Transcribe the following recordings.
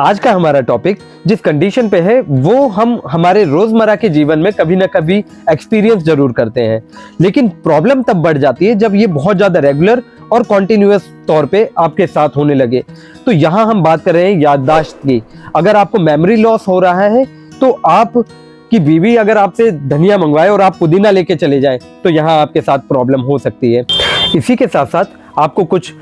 आज का हमारा टॉपिक जिस कंडीशन पे है वो हम हमारे रोजमर्रा के जीवन में कभी ना कभी एक्सपीरियंस जरूर करते हैं, लेकिन प्रॉब्लम तब बढ़ जाती है जब ये बहुत ज्यादा रेगुलर और कॉन्टिन्यूअस तौर पे आपके साथ होने लगे। तो यहाँ हम बात कर रहे हैं याददाश्त की। अगर आपको मेमोरी लॉस हो रहा है तो आप कि बीवी अगर आपसे धनिया मंगवाए और आप पुदीना लेके चले जाएं तो यहाँ आपके साथ प्रॉब्लम हो सकती है। इसी के साथ साथ आपको कुछ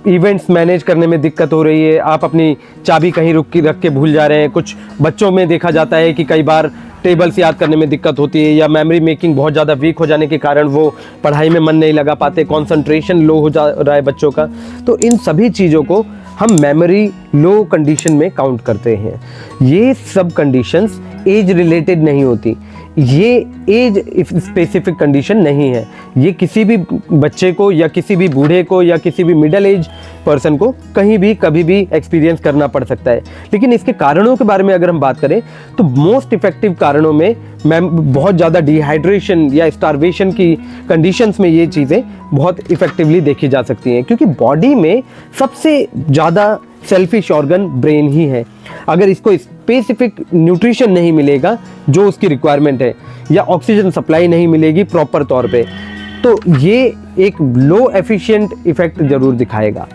इवेंट्स मैनेज करने में दिक्कत हो रही है, आप अपनी चाबी कहीं रख के भूल जा रहे हैं। कुछ बच्चों में देखा जाता है कि कई बार टेबल्स याद करने में दिक्कत होती है या मेमोरी मेकिंग बहुत ज़्यादा वीक हो जाने के कारण वो पढ़ाई में मन नहीं लगा पाते, कंसंट्रेशन लो हो जा रहा है बच्चों का। तो इन सभी चीज़ों को हम मेमोरी लो कंडीशन में काउंट करते हैं। ये सब कंडीशंस एज रिलेटेड नहीं होती, ये एज स्पेसिफिक कंडीशन नहीं है। ये किसी भी बच्चे को या किसी भी बूढ़े को या किसी भी मिडिल एज पर्सन को कहीं भी कभी भी एक्सपीरियंस करना पड़ सकता है। लेकिन इसके कारणों के बारे में अगर हम बात करें तो मोस्ट इफेक्टिव कारणों में बहुत ज़्यादा डिहाइड्रेशन या स्टारवेशन की कंडीशंस में ये चीज़ें बहुत इफेक्टिवली देखी जा सकती हैं, क्योंकि बॉडी में सबसे ज़्यादा सेल्फिश ऑर्गन ब्रेन ही है। अगर इसको स्पेसिफिक न्यूट्रिशन नहीं मिलेगा जो उसकी रिक्वायरमेंट है या ऑक्सीजन सप्लाई नहीं मिलेगी प्रॉपर तौर पे, तो ये एक लो एफिशिएंट इफेक्ट जरूर दिखाएगा।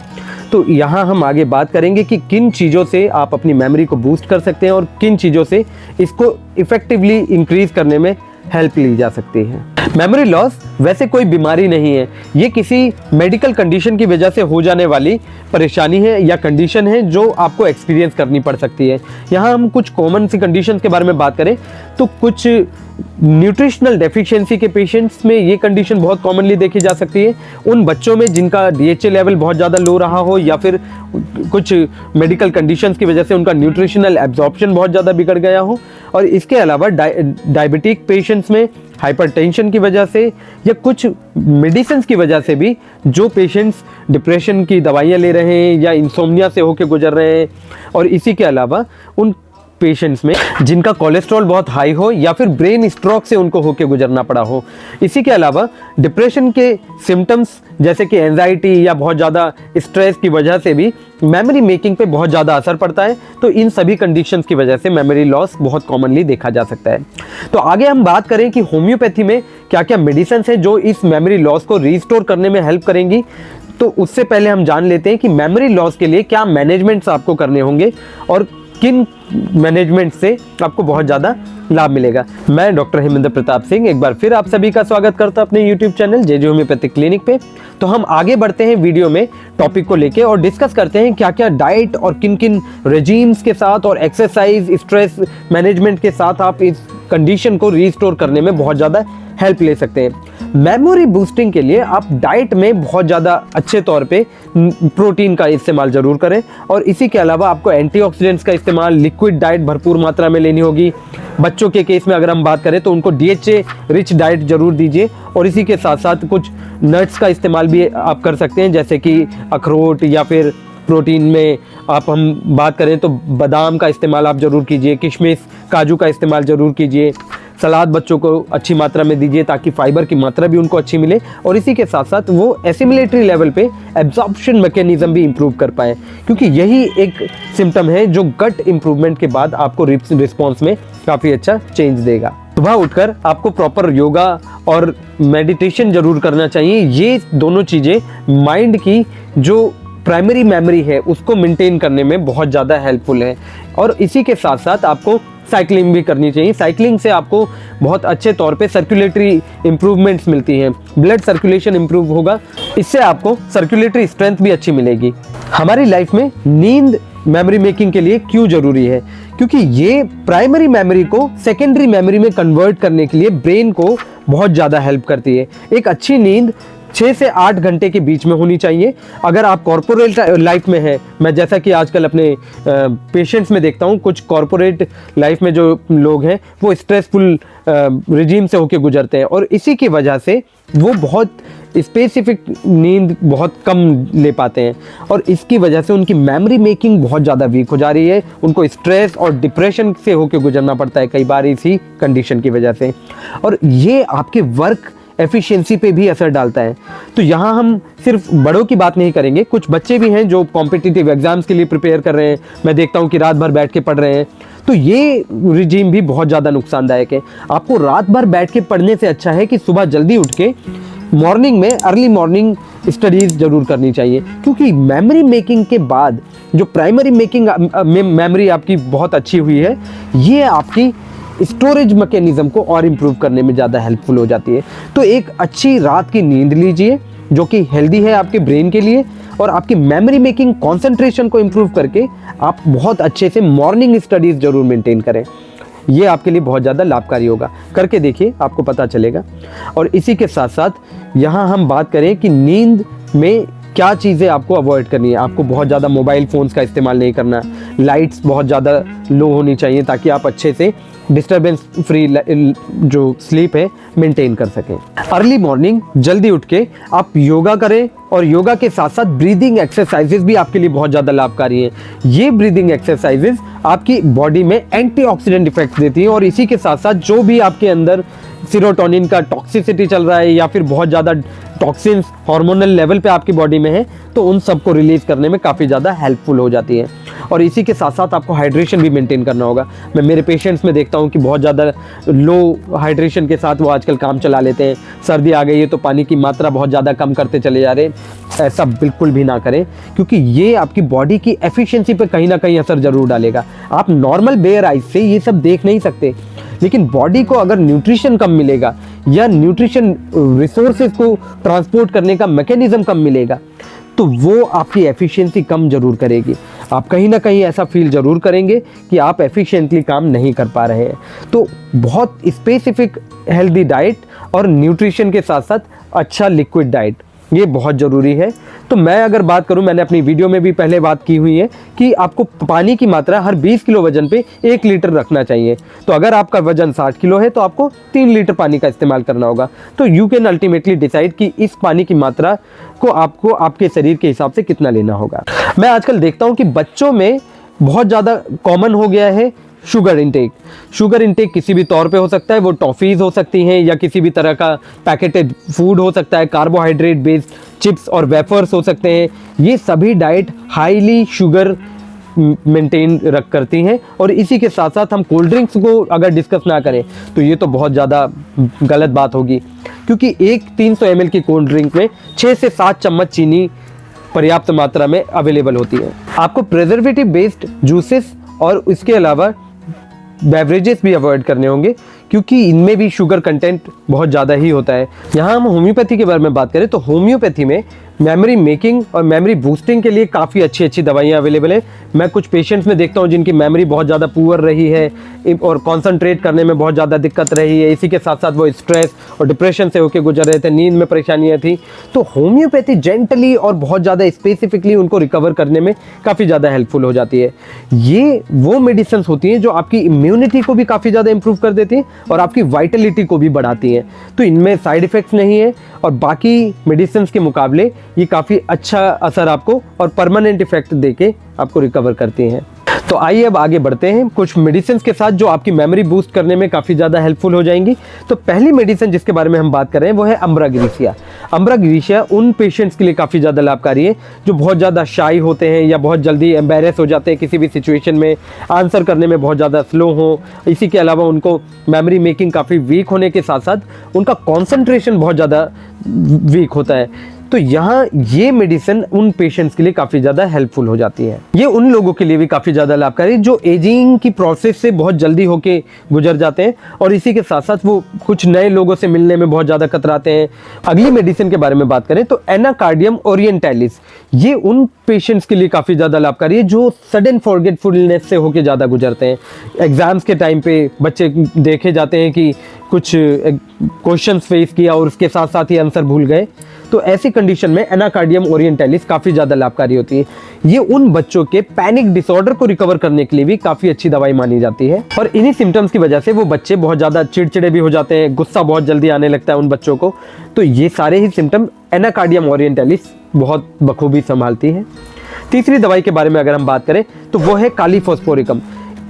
तो यहाँ हम आगे बात करेंगे कि किन चीज़ों से आप अपनी मेमोरी को बूस्ट कर सकते हैं और किन चीज़ों से इसको इफेक्टिवली इंक्रीज करने में हेल्प ली जा सकती है। मेमोरी लॉस वैसे कोई बीमारी नहीं है, ये किसी मेडिकल कंडीशन की वजह से हो जाने वाली परेशानी है या कंडीशन है जो आपको एक्सपीरियंस करनी पड़ सकती है। यहाँ हम कुछ कॉमन सी कंडीशंस के बारे में बात करें तो कुछ न्यूट्रिशनल डेफिशिएंसी के पेशेंट्स में ये कंडीशन बहुत कॉमनली देखी जा सकती है। उन बच्चों में जिनका डीएचए लेवल बहुत ज़्यादा लो रहा हो या फिर कुछ मेडिकल कंडीशंस की वजह से उनका न्यूट्रिशनल एब्जॉर्प्शन बहुत ज़्यादा बिगड़ गया हो, और इसके अलावा डायबिटिक पेशेंट्स में हाइपरटेंशन की वजह से या कुछ मेडिसिन की वजह से भी जो पेशेंट्स डिप्रेशन की दवाइयाँ ले रहे हैं या इंसोम्निया से होकर गुजर रहे हैं, और इसी के अलावा उन पेशेंट्स में जिनका कोलेस्ट्रॉल बहुत हाई हो या फिर ब्रेन स्ट्रोक से उनको होके गुजरना पड़ा हो। इसी के अलावा डिप्रेशन के सिम्टम्स जैसे कि एंजाइटी या बहुत ज़्यादा स्ट्रेस की वजह से भी मेमोरी मेकिंग पे बहुत ज़्यादा असर पड़ता है। तो इन सभी कंडीशंस की वजह से मेमोरी लॉस बहुत कॉमनली देखा जा सकता है। तो आगे हम बात करें कि होम्योपैथी में क्या क्या मेडिसिन हैं जो इस मेमोरी लॉस को रिस्टोर करने में हेल्प करेंगी। तो उससे पहले हम जान लेते हैं कि मेमोरी लॉस के लिए क्या मैनेजमेंट्स आपको करने होंगे और किन मैनेजमेंट से आपको बहुत ज़्यादा लाभ मिलेगा। मैं डॉक्टर हेमेंद्र प्रताप सिंह एक बार फिर आप सभी का स्वागत करता हूं अपने YouTube channel JJ homeopathic clinic पे। तो हम आगे बढ़ते हैं वीडियो में टॉपिक को लेके और डिस्कस करते हैं क्या क्या डाइट और किन किन रेजीम्स के साथ और एक्सरसाइज स्ट्रेस मैनेजमेंट के साथ आप इस कंडीशन को रिस्टोर करने में बहुत ज़्यादा हेल्प ले सकते हैं। मेमोरी बूस्टिंग के लिए आप डाइट में बहुत ज़्यादा अच्छे तौर पे प्रोटीन का इस्तेमाल ज़रूर करें, और इसी के अलावा आपको एंटीऑक्सीडेंट्स का इस्तेमाल, लिक्विड डाइट भरपूर मात्रा में लेनी होगी। बच्चों के केस में अगर हम बात करें तो उनको डीएचए रिच डाइट जरूर दीजिए, और इसी के साथ साथ कुछ नट्स का इस्तेमाल भी आप कर सकते हैं जैसे कि अखरोट, या फिर प्रोटीन में आप हम बात करें तो बादाम का इस्तेमाल आप ज़रूर कीजिए, किशमिश काजू का इस्तेमाल ज़रूर कीजिए। सलाद बच्चों को अच्छी मात्रा में दीजिए ताकि फाइबर की मात्रा भी उनको अच्छी मिले, और इसी के साथ साथ वो एसिमिलेटरी लेवल पे एब्जॉर्प्शन मैकेनिज्म भी इंप्रूव कर पाए, क्योंकि यही एक सिम्टम है जो गट इंप्रूवमेंट के बाद आपको रिस्पॉन्स में काफ़ी अच्छा चेंज देगा। सुबह उठकर आपको प्रॉपर योगा और मेडिटेशन जरूर करना चाहिए। ये दोनों चीज़ें माइंड की जो प्राइमरी मेमोरी है उसको मेंटेन करने में बहुत ज़्यादा हेल्पफुल है, और इसी के साथ साथ आपको साइकिलिंग भी करनी चाहिए। साइकिलिंग से आपको बहुत अच्छे तौर पे सर्कुलेटरी इंप्रूवमेंट्स मिलती हैं, ब्लड सर्कुलेशन इंप्रूव होगा, इससे आपको सर्कुलेटरी स्ट्रेंथ भी अच्छी मिलेगी। हमारी लाइफ में नींद मेमोरी मेकिंग के लिए क्यों जरूरी है? क्योंकि ये प्राइमरी मेमोरी को सेकेंडरी मेमोरी में कन्वर्ट करने के लिए ब्रेन को बहुत ज़्यादा हेल्प करती है। एक अच्छी नींद 6 से 8 घंटे के बीच में होनी चाहिए। अगर आप कॉर्पोरेट लाइफ में हैं, मैं जैसा कि आजकल अपने पेशेंट्स में देखता हूँ, कुछ कॉर्पोरेट लाइफ में जो लोग हैं वो स्ट्रेसफुल रिजीम से होकर गुजरते हैं, और इसी की वजह से वो बहुत स्पेसिफिक नींद बहुत कम ले पाते हैं, और इसकी वजह से उनकी मेमोरी मेकिंग बहुत ज़्यादा वीक हो जा रही है। उनको स्ट्रेस और डिप्रेशन से होकर गुजरना पड़ता है कई बार इसी कंडीशन की वजह से, और ये आपके वर्क एफिशिएंसी पे भी असर डालता है। तो यहाँ हम सिर्फ बड़ों की बात नहीं करेंगे, कुछ बच्चे भी हैं जो कॉम्पिटिटिव एग्जाम्स के लिए प्रिपेयर कर रहे हैं। मैं देखता हूँ कि रात भर बैठ के पढ़ रहे हैं, तो ये रिजीम भी बहुत ज़्यादा नुकसानदायक है। आपको रात भर बैठ के पढ़ने से अच्छा है कि सुबह जल्दी उठ के मॉर्निंग में अर्ली मॉर्निंग स्टडीज़ जरूर करनी चाहिए, क्योंकि मेमोरी मेकिंग के बाद जो प्राइमरी मेकिंग मेमोरी आपकी बहुत अच्छी हुई है, ये आपकी स्टोरेज मैकेनिज्म को और इम्प्रूव करने में ज़्यादा हेल्पफुल हो जाती है। तो एक अच्छी रात की नींद लीजिए जो कि हेल्दी है आपके ब्रेन के लिए, और आपकी मेमोरी मेकिंग कंसंट्रेशन को इम्प्रूव करके आप बहुत अच्छे से मॉर्निंग स्टडीज़ जरूर मेंटेन करें। ये आपके लिए बहुत ज़्यादा लाभकारी होगा, करके देखिए आपको पता चलेगा। और इसी के साथ साथ यहाँ हम बात करें कि नींद में क्या चीज़ें आपको अवॉइड करनी है। आपको बहुत ज़्यादा मोबाइल फ़ोन्स का इस्तेमाल नहीं करना, लाइट्स बहुत ज़्यादा लो होनी चाहिए ताकि आप अच्छे से डिस्टर्बेंस फ्री जो स्लीप है मेंटेन कर सकें। अर्ली मॉर्निंग जल्दी उठ के आप योगा करें, और योगा के साथ साथ ब्रीदिंग एक्सरसाइजेज भी आपके लिए बहुत ज़्यादा लाभकारी हैं। ये ब्रीदिंग एक्सरसाइजेज आपकी बॉडी में एंटीऑक्सीडेंट इफेक्ट्स देती हैं, और इसी के साथ साथ जो भी आपके अंदर सीरोटोनिन का टॉक्सिसिटी चल रहा है या फिर बहुत ज़्यादा टॉक्सिन्स हार्मोनल लेवल पे आपकी बॉडी में है, तो उन सबको रिलीज करने में काफ़ी ज़्यादा हेल्पफुल हो जाती है। और इसी के साथ साथ आपको हाइड्रेशन भी मेंटेन करना होगा। मैं मेरे पेशेंट्स में देखता हूँ कि बहुत ज़्यादा लो हाइड्रेशन के साथ वो आजकल काम चला लेते हैं। सर्दी आ गई है तो पानी की मात्रा बहुत ज़्यादा कम करते चले जा रहे हैं। ऐसा बिल्कुल भी ना करें, क्योंकि ये आपकी बॉडी की एफिशिएंसी पे कहीं ना कहीं असर ज़रूर डालेगा। आप नॉर्मल बेयर आइज से ये सब देख नहीं सकते, लेकिन बॉडी को अगर न्यूट्रिशन कम मिलेगा या न्यूट्रिशन रिसोर्सेज को ट्रांसपोर्ट करने का मैकेनिज्म कम मिलेगा, तो वो आपकी एफिशिएंसी कम जरूर करेगी। आप कहीं ना कहीं ऐसा फील जरूर करेंगे कि आप एफिशिएंटली काम नहीं कर पा रहे हैं। तो बहुत स्पेसिफिक हेल्दी डाइट और न्यूट्रिशन के साथ साथ अच्छा लिक्विड डाइट, ये बहुत ज़रूरी है। तो मैं अगर बात करूं, मैंने अपनी वीडियो में भी पहले बात की हुई है कि आपको पानी की मात्रा हर 20 किलो वजन पे 1 लीटर रखना चाहिए। तो अगर आपका वजन 60 किलो है तो आपको 3 लीटर पानी का इस्तेमाल करना होगा। तो यू कैन अल्टीमेटली डिसाइड कि इस पानी की मात्रा को आपको आपके शरीर के हिसाब से कितना लेना होगा। मैं आजकल देखता हूँ कि बच्चों में बहुत ज़्यादा कॉमन हो गया है शुगर इंटेक। शुगर इंटेक किसी भी तौर पे हो सकता है, वो टॉफ़ीज़ हो सकती हैं या किसी भी तरह का पैकेटेड फूड हो सकता है, कार्बोहाइड्रेट बेस्ड चिप्स और वेफर्स हो सकते हैं। ये सभी डाइट हाईली शुगर मेंटेन रख करती हैं। और इसी के साथ साथ हम कोल्ड ड्रिंक्स को अगर डिस्कस ना करें तो ये तो बहुत ज़्यादा गलत बात होगी, क्योंकि एक 300 ml की कोल्ड ड्रिंक में 6 से 7 चम्मच चीनी पर्याप्त मात्रा में अवेलेबल होती है। आपको प्रिजर्वेटिव बेस्ड जूसेस और इसके अलावा बेवरेजेस भी अवॉइड करने होंगे, क्योंकि इनमें भी शुगर कंटेंट बहुत ज़्यादा ही होता है। यहाँ हम होम्योपैथी के बारे में बात करें तो होम्योपैथी में मेमोरी मेकिंग और मेमोरी बूस्टिंग के लिए काफ़ी अच्छी अच्छी दवाइयाँ अवेलेबल हैं। मैं कुछ पेशेंट्स में देखता हूँ जिनकी मेमोरी बहुत ज़्यादा पुअर रही है और कॉन्सनट्रेट करने में बहुत ज़्यादा दिक्कत रही है। इसी के साथ साथ वो स्ट्रेस और डिप्रेशन से होकर गुजर रहे थे, नींद में परेशानियाँ थी। तो होम्योपैथी जेंटली और बहुत ज़्यादा स्पेसिफिकली उनको रिकवर करने में काफ़ी ज़्यादा हेल्पफुल हो जाती है। ये वो मेडिसिन होती हैं जो आपकी इम्यूनिटी को भी काफ़ी ज़्यादा इंप्रूव कर देती हैं और आपकी वाइटलिटी को भी बढ़ाती हैं। तो इनमें साइड इफ़ेक्ट्स नहीं है और बाकी मेडिसिन के मुकाबले ये काफ़ी अच्छा असर आपको और परमानेंट इफेक्ट देके आपको रिकवर करती हैं। तो आइए अब आगे बढ़ते हैं कुछ मेडिसिन के साथ जो आपकी मेमोरी बूस्ट करने में काफ़ी ज़्यादा हेल्पफुल हो जाएंगी। तो पहली मेडिसिन जिसके बारे में हम बात कर रहे हैं वो है अम्ब्रा ग्रीसिया। अम्ब्रा ग्रीसिया उन पेशेंट्स के लिए काफ़ी ज़्यादा लाभकारी है जो बहुत ज़्यादा शाई होते हैं या बहुत जल्दी एम्बेरस हो जाते हैं किसी भी सिचुएशन में, आंसर करने में बहुत ज़्यादा स्लो हो। इसी के अलावा उनको मेमोरी मेकिंग काफ़ी वीक होने के साथ साथ उनका कॉन्सेंट्रेशन बहुत ज़्यादा वीक होता है। तो यहाँ ये मेडिसिन उन पेशेंट्स के लिए काफ़ी ज़्यादा हेल्पफुल हो जाती है। ये उन लोगों के लिए भी काफ़ी ज़्यादा लाभकारी जो एजिंग की प्रोसेस से बहुत जल्दी होके गुजर जाते हैं और इसी के साथ साथ वो कुछ नए लोगों से मिलने में बहुत ज़्यादा कतराते हैं। अगली मेडिसिन के बारे में बात करें तो एनाकार्डियम ओरिएंटालिस, ये उन पेशेंट्स के लिए काफ़ी ज़्यादा लाभकारी है जो सडन फॉरगेटफुलनेस से होके ज़्यादा गुजरते हैं। एग्ज़ाम्स के टाइम पे बच्चे देखे जाते हैं कि कुछ क्वेश्चंस फेस किया और उसके साथ साथ ही आंसर भूल गए। तो ऐसी कंडीशन में एनाकार्डियम ओरिएंटालिस काफ़ी ज़्यादा लाभकारी होती है। ये उन बच्चों के पैनिक डिसऑर्डर को रिकवर करने के लिए भी काफ़ी अच्छी दवाई मानी जाती है और इन्हीं सिम्टम्स की वजह से वो बच्चे बहुत ज़्यादा चिड़चिड़े भी हो जाते हैं, गुस्सा बहुत जल्दी आने लगता है उन बच्चों को। तो ये सारे ही सिम्टम एनाकार्डियम ओरिएंटालिस बहुत बखूबी संभालती है। तीसरी दवाई के बारे में अगर हम बात करें तो वो है काली फॉस्फोरिकम।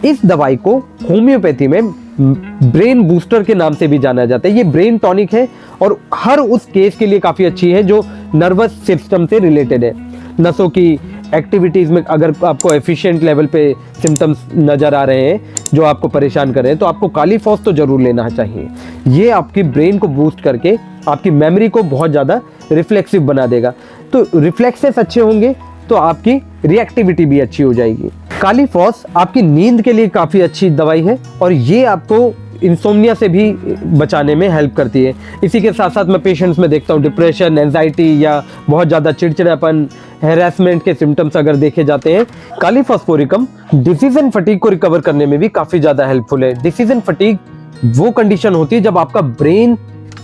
इस दवाई को होम्योपैथी में ब्रेन बूस्टर के नाम से भी जाना जाता है। ये ब्रेन टॉनिक है और हर उस केस के लिए काफ़ी अच्छी है जो नर्वस सिस्टम से रिलेटेड है। नसों की एक्टिविटीज़ में अगर आपको एफिशिएंट लेवल पे सिम्टम्स नज़र आ रहे हैं जो आपको परेशान कर रहे हैं, तो आपको काली फॉस तो ज़रूर लेना चाहिए। ये आपकी ब्रेन को बूस्ट करके आपकी मेमोरी को बहुत ज़्यादा रिफ्लेक्सिव बना देगा। तो रिफ्लेक्सेस अच्छे होंगे तो आपकी रिएक्टिविटी भी अच्छी हो जाएगी। काली फॉस आपकी नींद के लिए काफ़ी अच्छी दवाई है और ये आपको इंसोम्निया से भी बचाने में हेल्प करती है। इसी के साथ साथ मैं पेशेंट्स में देखता हूँ डिप्रेशन, एंजाइटी या बहुत ज़्यादा चिड़चिड़ापन, हैरेसमेंट के सिम्टम्स अगर देखे जाते हैं, काली फॉस्फोरिकम डिसीजन फटीग को रिकवर करने में भी काफ़ी ज़्यादा हेल्पफुल है। डिसीजन फटीग वो कंडीशन होती है जब आपका ब्रेन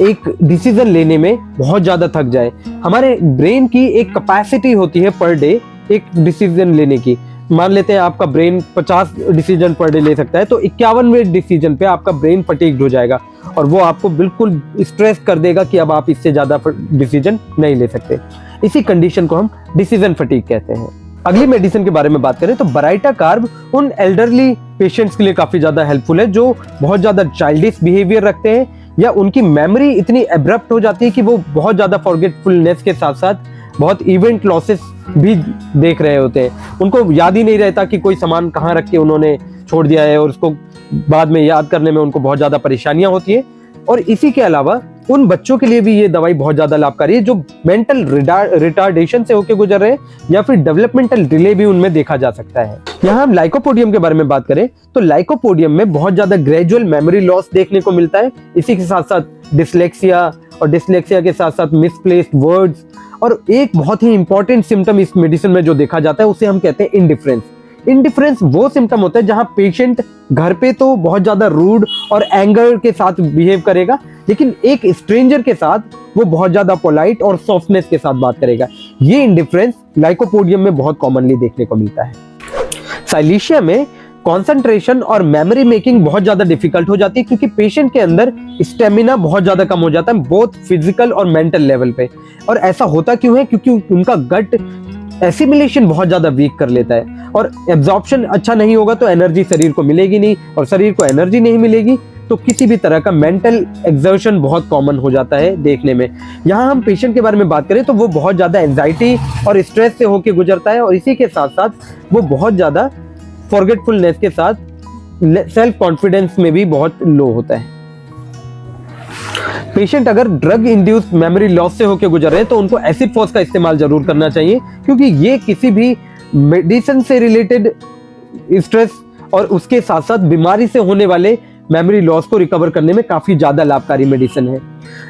एक डिसीजन लेने में बहुत ज़्यादा थक जाए। हमारे ब्रेन की एक कैपेसिटी होती है पर डे एक डिसीजन लेने की। मान लेते हैं आपका ब्रेन 50 डिसीजन पर डे ले सकता है, तो 51वें डिसीजन पे आपका ब्रेन फटीग्ड हो जाएगा और वो आपको बिल्कुल स्ट्रेस कर देगा कि अब आप इससे ज़्यादा डिसीजन नहीं ले सकते। इसी कंडीशन को हम डिसीजन फटीग कहते हैं। अगली मेडिसिन के बारे में बात करें तो बराइटा कार्ब उन एल्डरली पेशेंट्स के लिए काफ़ी ज़्यादा हेल्पफुल है जो बहुत ज़्यादा चाइल्डिश बिहेवियर रखते हैं या उनकी मेमोरी इतनी एब्रप्ट हो जाती है कि वो बहुत ज़्यादा फॉरगेटफुलनेस के साथ साथ बहुत इवेंट लॉसेस भी देख रहे होते हैं। उनको याद ही नहीं रहता कि कोई सामान कहाँ रख के उन्होंने छोड़ दिया है और उसको बाद में याद करने में उनको बहुत ज़्यादा परेशानियां होती है। और इसी के अलावा उन बच्चों के लिए भी ये दवाई बहुत ज़्यादा लाभकारी है जो मेंटल रिटार्डेशन से होकर गुजर रहे हैं या फिर डेवलपमेंटल डिले भी उनमें देखा जा सकता है। यहाँ हम लाइकोपोडियम के बारे में बात करें तो लाइकोपोडियम में बहुत ज़्यादा ग्रेजुअल मेमोरी लॉस देखने को मिलता है। इसी के साथ साथ डिसलेक्सिया और डिसलेक्सिया के साथ साथ मिसप्लेस्ड वर्ड्स, और एक बहुत ही इंपॉर्टेंट सिम्टम इस मेडिसिन में जो देखा जाता है उसे हम कहते हैं इंडिफरेंस। इंडिफरेंस वो सिम्टम होता है जहां पेशेंट घर पे तो बहुत ज्यादा रूड और एंगर के साथ बिहेव करेगा, लेकिन एक स्ट्रेंजर के साथ वो बहुत ज्यादा पोलाइट और सॉफ्टनेस के साथ बात करेगा। ये इंडिफरेंस लाइकोपोडियम में बहुत कॉमनली देखने को मिलता है। साइलीशिया में कंसंट्रेशन और मेमोरी मेकिंग बहुत ज्यादा डिफिकल्ट हो जाती है क्योंकि पेशेंट के अंदर स्टेमिना बहुत ज्यादा कम हो जाता है, बोथ फिजिकल और मेंटल लेवल पे। और ऐसा होता क्यों है? क्योंकि उनका गट एसिमिलेशन बहुत ज्यादा वीक कर लेता है और एब्जॉर्प्शन अच्छा नहीं होगा तो एनर्जी शरीर को मिलेगी नहीं, और शरीर को एनर्जी नहीं मिलेगी तो किसी भी तरह का मेंटल एक्सर्शन बहुत कॉमन हो जाता है देखने में। यहाँ हम पेशेंट के बारे में बात करें तो वो बहुत ज्यादा एंजाइटी और स्ट्रेस से होकर गुजरता है और इसी के साथ साथ वो बहुत ज्यादा फॉरगेटफुलनेस के साथ सेल्फ कॉन्फिडेंस में भी बहुत लो होता है। पेशेंट अगर ड्रग इंड्यूस्ड मेमोरी लॉस से होकर गुजर रहे हैं तो उनको एसिड फॉस का इस्तेमाल जरूर करना चाहिए क्योंकि ये किसी भी मेडिसिन से रिलेटेड स्ट्रेस और उसके साथ साथ बीमारी से होने वाले मेमोरी लॉस को रिकवर करने में काफी ज्यादा लाभकारी मेडिसिन है।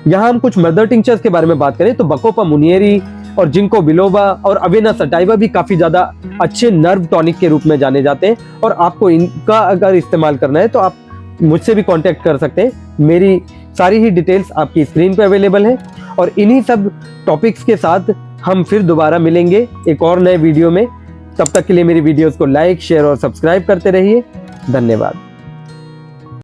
यहाँ हम कुछ मदर टिंचर्स के बारे में बात करें तो बकोपा मुनियरी और जिंको बिलोबा और अवेना सटाइवा भी काफी ज्यादा अच्छे नर्व टॉनिक के रूप में जाने जाते हैं और आपको इनका अगर इस्तेमाल करना है तो आप मुझसे भी कांटेक्ट कर सकते हैं। मेरी सारी ही डिटेल्स आपकी स्क्रीन पे अवेलेबल है और इन्हीं सब टॉपिक्स के साथ हम फिर दोबारा मिलेंगे एक और नए वीडियो में। तब तक के लिए मेरी वीडियोस को लाइक, शेयर और सब्सक्राइब करते रहिए। धन्यवाद।